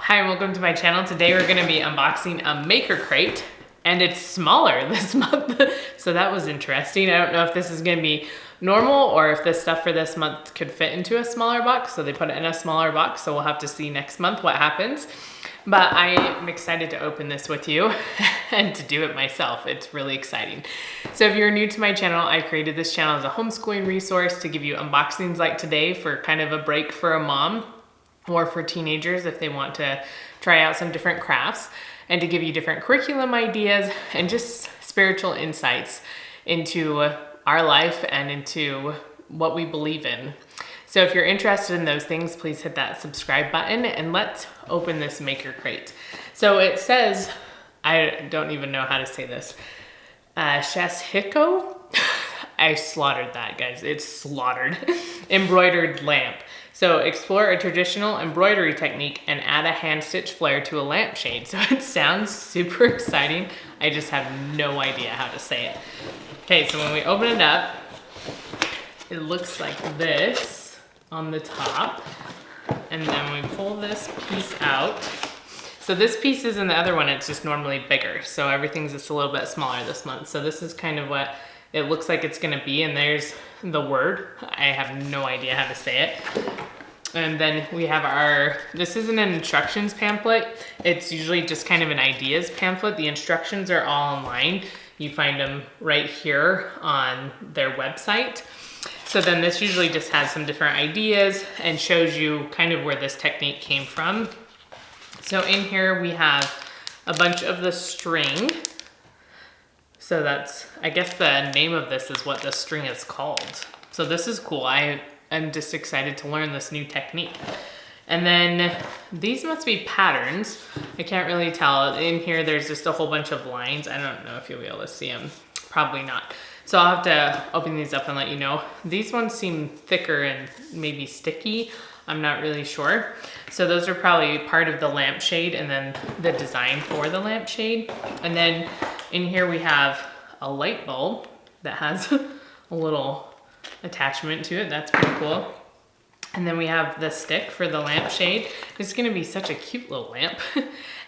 Hi and welcome to my channel. Today we're going to be unboxing a maker crate and it's smaller this month. So that was interesting. I don't know if this is going to be normal or if this stuff for this month could fit into a smaller box. So they put it in a smaller box. So we'll have to see next month what happens. But I am excited to open this with you and to do it myself. It's really exciting. So if you're new to my channel, I created this channel as a homeschooling resource to give you unboxings like today for kind of a break for a mom, or for teenagers if they want to try out some different crafts, and to give you different curriculum ideas and just spiritual insights into our life and into what we believe in. So if you're interested in those things, please hit that subscribe button and let's open this maker crate. So it says, I don't even know how to say this, Sashiko? I slaughtered that, guys. It's slaughtered. Embroidered lamp. So explore a traditional embroidery technique and add a hand-stitched flare to a lampshade. So it sounds super exciting. I just have no idea how to say it. Okay, so when we open it up, it looks like this on the top. And then we pull this piece out. So this piece is in the other one, it's just normally bigger. So everything's just a little bit smaller this month. So this is kind of what it looks like it's gonna be, and there's the word. I have no idea how to say it. And then we have this isn't an instructions pamphlet. It's usually just kind of an ideas pamphlet. The instructions are all online. You find them right here on their website. So then this usually just has some different ideas and shows you kind of where this technique came from. So in here we have a bunch of the string. So that's, I guess the name of this is what the string is called. So this is cool. I'm just excited to learn this new technique. And then these must be patterns. I can't really tell. In here there's just a whole bunch of lines. I don't know if you'll be able to see them. Probably not. So I'll have to open these up and let you know. These ones seem thicker and maybe sticky. I'm not really sure. So those are probably part of the lampshade and then the design for the lampshade. And then in here we have a light bulb that has a little attachment to it. That's pretty cool. And then we have the stick for the lampshade. It's gonna be such a cute little lamp.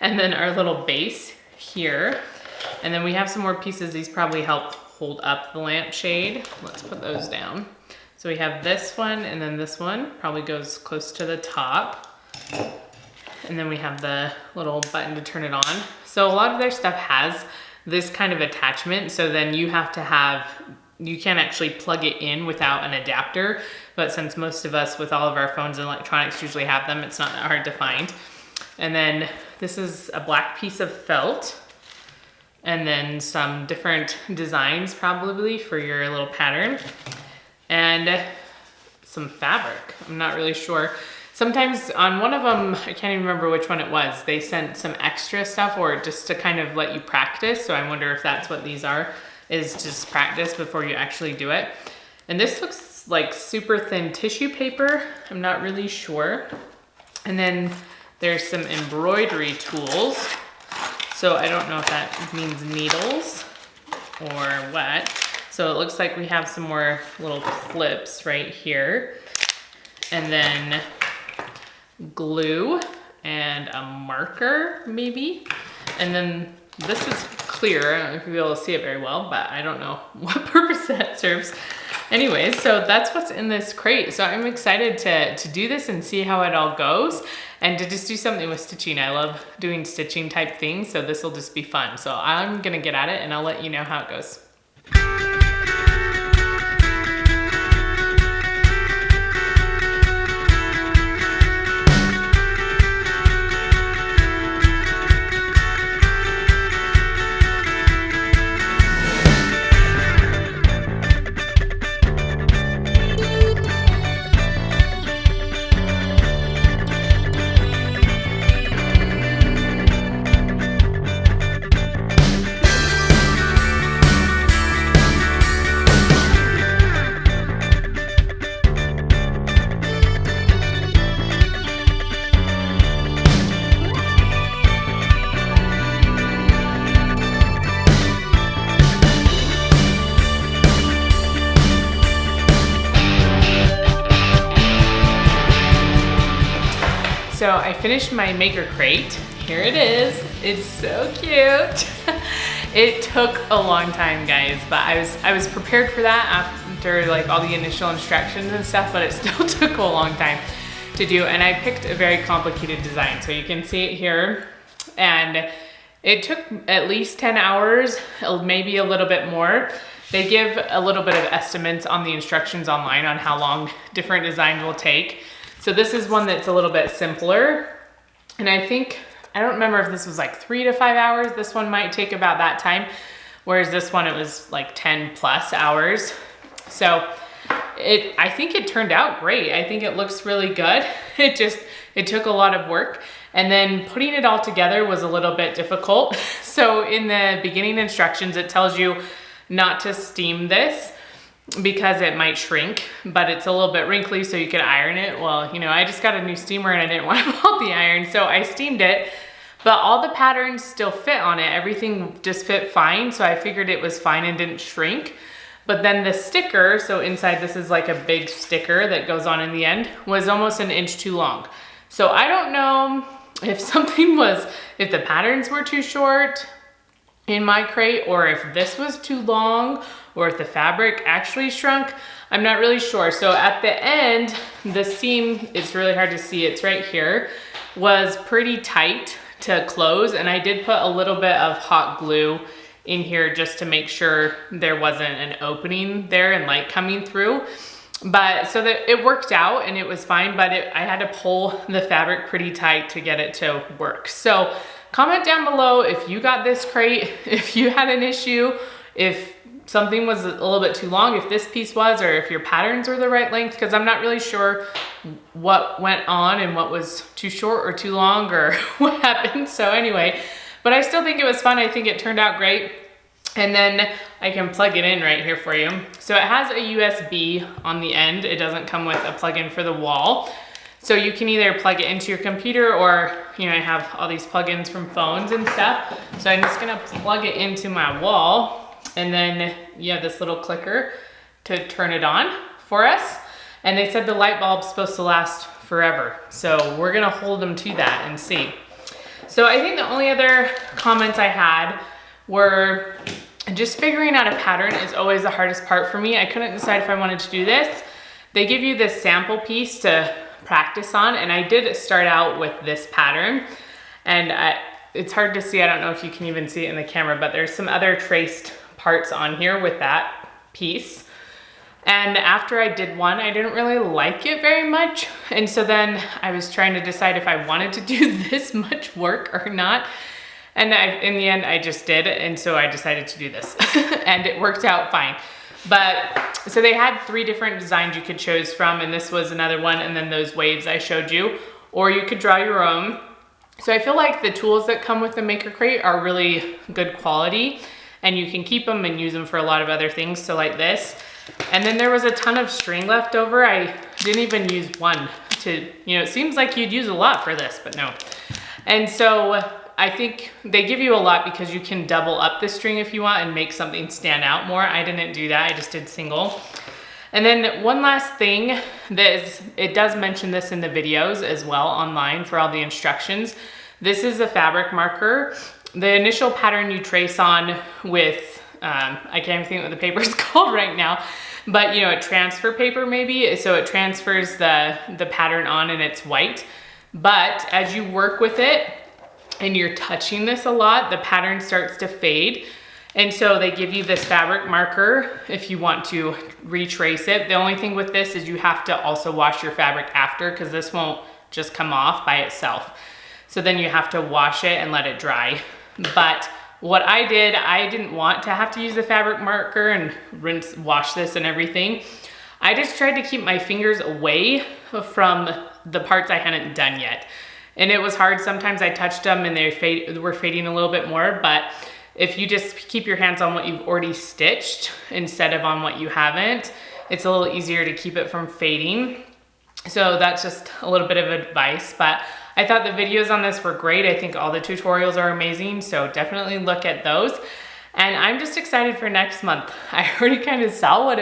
And then our little base here. And then we have some more pieces. These probably help hold up the lampshade. Let's put those down. So we have this one, and then this one probably goes close to the top. And then we have the little button to turn it on. So a lot of their stuff has this kind of attachment. So then you have to you can't actually plug it in without an adapter. But since most of us with all of our phones and electronics usually have them, it's not that hard to find. And then this is a black piece of felt. And then some different designs probably for your little pattern. And some fabric. I'm not really sure. Sometimes on one of them, I can't even remember which one it was, they sent some extra stuff or just to kind of let you practice. So I wonder if that's what these are, is just practice before you actually do it. And this looks like super thin tissue paper. I'm not really sure. And then there's some embroidery tools. So I don't know if that means needles or what. So it looks like we have some more little clips right here. And then glue and a marker maybe. And then this is clear. I don't know if you'll be able to see it very well, but I don't know what purpose that serves. Anyways, so that's what's in this crate. So I'm excited to do this and see how it all goes and to just do something with stitching. I love doing stitching type things, so this will just be fun. So I'm gonna get at it and I'll let you know how it goes. So I finished my maker crate. Here it is. It's so cute. It took a long time, guys, but I was prepared for that after like all the initial instructions and stuff, but it still took a long time to do. And I picked a very complicated design. So you can see it here. And it took at least 10 hours, maybe a little bit more. They give a little bit of estimates on the instructions online on how long different designs will take. So this is one that's a little bit simpler. And I don't remember if this was like 3 to 5 hours. This one might take about that time. Whereas this one, it was like 10 plus hours. So I think it turned out great. I think it looks really good. It took a lot of work. And then putting it all together was a little bit difficult. So in the beginning instructions, it tells you not to steam this because it might shrink, but it's a little bit wrinkly so you could iron it. Well, you know, I just got a new steamer and I didn't want to melt the iron, so I steamed it, but all the patterns still fit on it. Everything just fit fine, so I figured it was fine and didn't shrink. But then the sticker, so inside this is like a big sticker that goes on in the end, was almost an inch too long. So I don't know if if the patterns were too short in my crate, or if this was too long, or if the fabric actually shrunk. I'm not really sure. So at the end, the seam, it's really hard to see, it's right here, was pretty tight to close. And I did put a little bit of hot glue in here just to make sure there wasn't an opening there and light coming through. But so that it worked out and it was fine, but I had to pull the fabric pretty tight to get it to work. So comment down below if you got this crate, if you had an issue, if something was a little bit too long, if this piece was, or if your patterns were the right length, because I'm not really sure what went on and what was too short or too long or what happened. So anyway, but I still think it was fun. I think it turned out great. And then I can plug it in right here for you. So it has a USB on the end. It doesn't come with a plug-in for the wall. So you can either plug it into your computer or, you know, I have all these plugins from phones and stuff. So I'm just gonna plug it into my wall, and then you have this little clicker to turn it on for us. And they said the light bulb's supposed to last forever. So we're gonna hold them to that and see. So I think the only other comments I had were just figuring out a pattern is always the hardest part for me. I couldn't decide if I wanted to do this. They give you this sample piece to practice on, and I did start out with this pattern, and it's hard to see. I don't know if you can even see it in the camera, but there's some other traced parts on here with that piece. And after I did one, I didn't really like it very much. And so then I was trying to decide if I wanted to do this much work or not. And in the end, I just did. And so I decided to do this and it worked out fine. But so they had 3 different designs you could choose from, and this was another one, and then those waves I showed you, or you could draw your own. So I feel like the tools that come with the Maker Crate are really good quality, and you can keep them and use them for a lot of other things, so like this. And then there was a ton of string left over. I didn't even use one to, you know, it seems like you'd use a lot for this, but no. And so I think they give you a lot because you can double up the string if you want and make something stand out more. I didn't do that, I just did single. And then one last thing, it does mention this in the videos as well online for all the instructions. This is a fabric marker. The initial pattern you trace on with, I can't even think what the paper is called right now, but you know, a transfer paper maybe. So it transfers the pattern on and it's white. But as you work with it, and you're touching this a lot, the pattern starts to fade. And so they give you this fabric marker if you want to retrace it. The only thing with this is you have to also wash your fabric after, because this won't just come off by itself. So then you have to wash it and let it dry. But what I did, I didn't want to have to use the fabric marker and wash this and everything. I just tried to keep my fingers away from the parts I hadn't done yet. And it was hard. Sometimes I touched them and they were fading a little bit more, but if you just keep your hands on what you've already stitched instead of on what you haven't, it's a little easier to keep it from fading. So that's just a little bit of advice, but I thought the videos on this were great. I think all the tutorials are amazing, so definitely look at those. And I'm just excited for next month. I already kind of saw what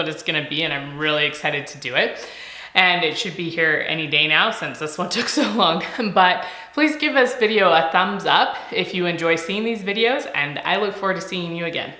it's gonna be, and I'm really excited to do it. and it should be here any day now since this one took so long. But please give this video a thumbs up if you enjoy seeing these videos, and I look forward to seeing you again.